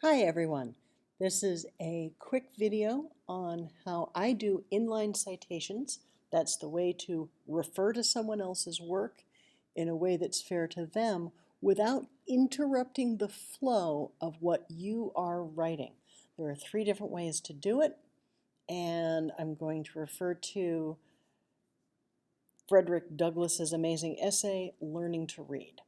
Hi everyone. This is a quick video on how I do inline citations. That's the way to refer to someone else's work in a way that's fair to them without interrupting the flow of what you are writing. There are three different ways to do it, and I'm going to refer to Frederick Douglass's amazing essay, Learning to Read.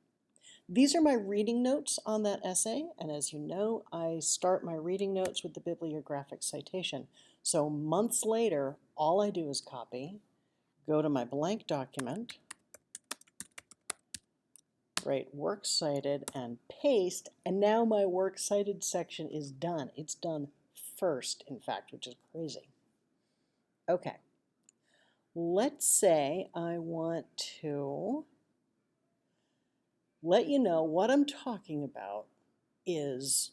These are my reading notes on that essay, and as you know, I start my reading notes with the bibliographic citation. So months later, all I do is copy, go to my blank document, write works cited, and paste, and now my works cited section is done. It's done first, in fact, which is crazy. Okay, let's say I want to let you know what I'm talking about is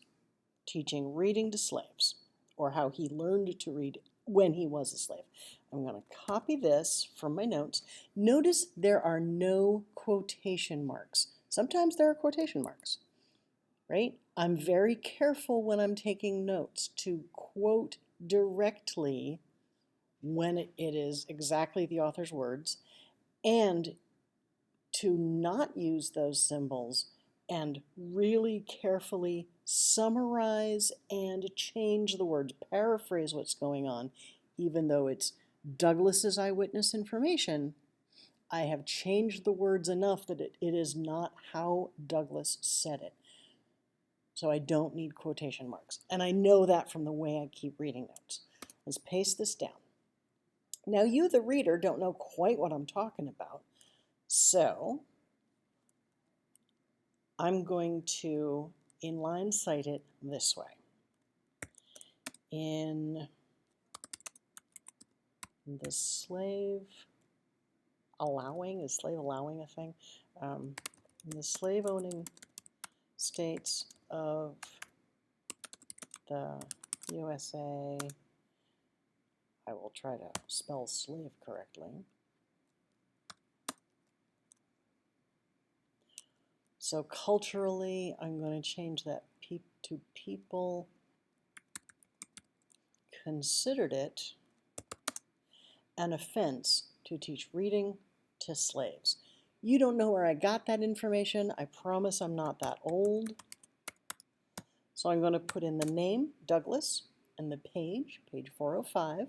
teaching reading to slaves, or how he learned to read when he was a slave. I'm going to copy this from my notes. Notice there are no quotation marks. Sometimes there are quotation marks, right? I'm very careful when I'm taking notes to quote directly when it is exactly the author's words, and to not use those symbols and really carefully summarize and change the words, paraphrase what's going on, even though it's Douglass's eyewitness information. I have changed the words enough that it is not how Douglass said it. So I don't need quotation marks. And I know that from the way I keep reading notes. Let's paste this down. Now you, the reader, don't know quite what I'm talking about. So I'm going to inline cite it this way. In the slave allowing, is slave allowing a thing? In the slave owning states of the USA, I will try to spell slave correctly. So culturally, I'm going to change that to people considered it an offense to teach reading to slaves. You don't know where I got that information. I promise I'm not that old. So I'm going to put in the name, Douglass, and the page 405,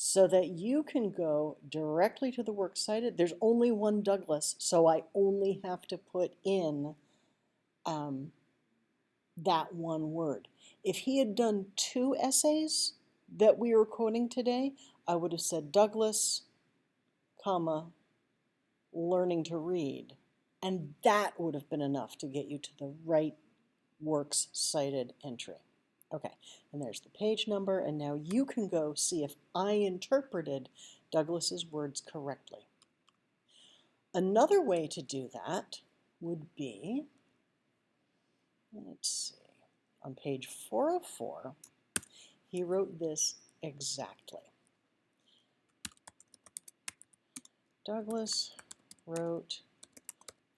so that you can go directly to the works cited. There's only one Douglass, so I only have to put in that one word. If he had done two essays that we were quoting today, I would have said Douglass, comma, learning to read. And that would have been enough to get you to the right works cited entry. Okay, and there's the page number, and now you can go see if I interpreted Douglass's words correctly. Another way to do that would be, let's see, on page 404, he wrote this exactly. Douglass wrote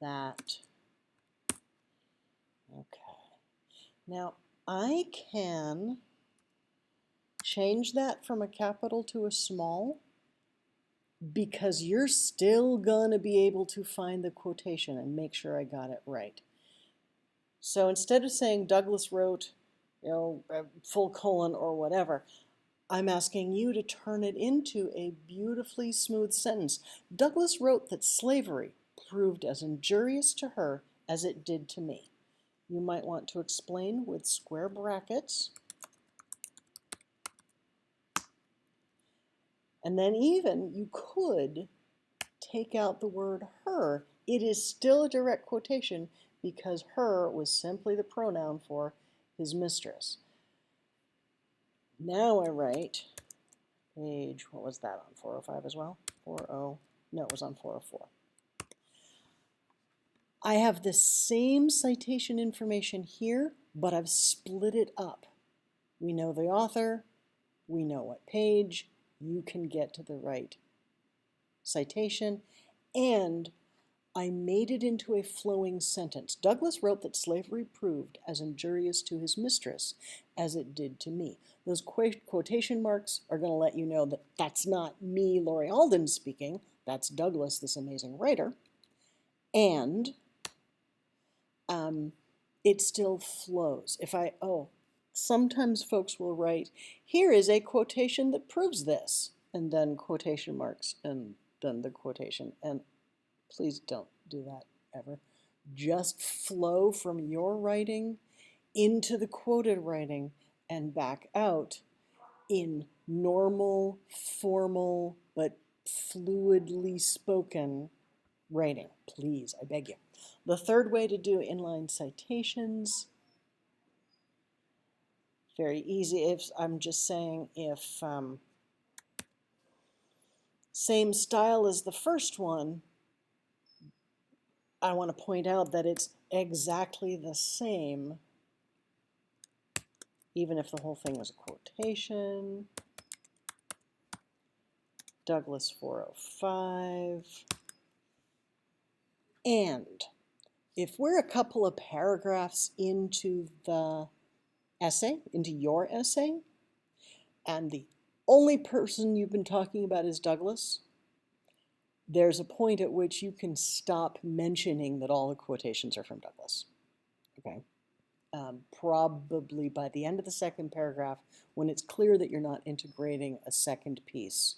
that. Okay. Now, I can change that from a capital to a small because you're still going to be able to find the quotation and make sure I got it right. So instead of saying Douglass wrote, full colon or whatever, I'm asking you to turn it into a beautifully smooth sentence. Douglass wrote that slavery proved as injurious to her as it did to me. You might want to explain with square brackets. And then even you could take out the word her. It is still a direct quotation because her was simply the pronoun for his mistress. Now I write page, what was that on 405 as well? 40, no, it was on 404. I have the same citation information here, but I've split it up. We know the author, we know what page, you can get to the right citation, and I made it into a flowing sentence. Douglas wrote that slavery proved as injurious to his mistress as it did to me. Those quotation marks are going to let you know that that's not me, Laurie Alden, speaking. That's Douglas, this amazing writer. And it still flows. Sometimes folks will write, here is a quotation that proves this, and then quotation marks, and then the quotation. And please don't do that ever. Just flow from your writing into the quoted writing and back out in normal, formal, but fluidly spoken writing. Please, I beg you. The third way to do inline citations, very easy. If I'm just saying if same style as the first one, I want to point out that it's exactly the same, even if the whole thing was a quotation. Douglas 405. And if we're a couple of paragraphs into the essay, into your essay, and the only person you've been talking about is Douglas, there's a point at which you can stop mentioning that all the quotations are from Douglas. Okay? Probably by the end of the second paragraph, when it's clear that you're not integrating a second piece,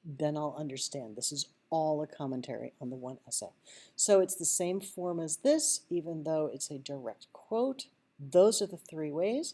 then I'll understand this is all a commentary on the one essay. So it's the same form as this, even though it's a direct quote. Those are the three ways.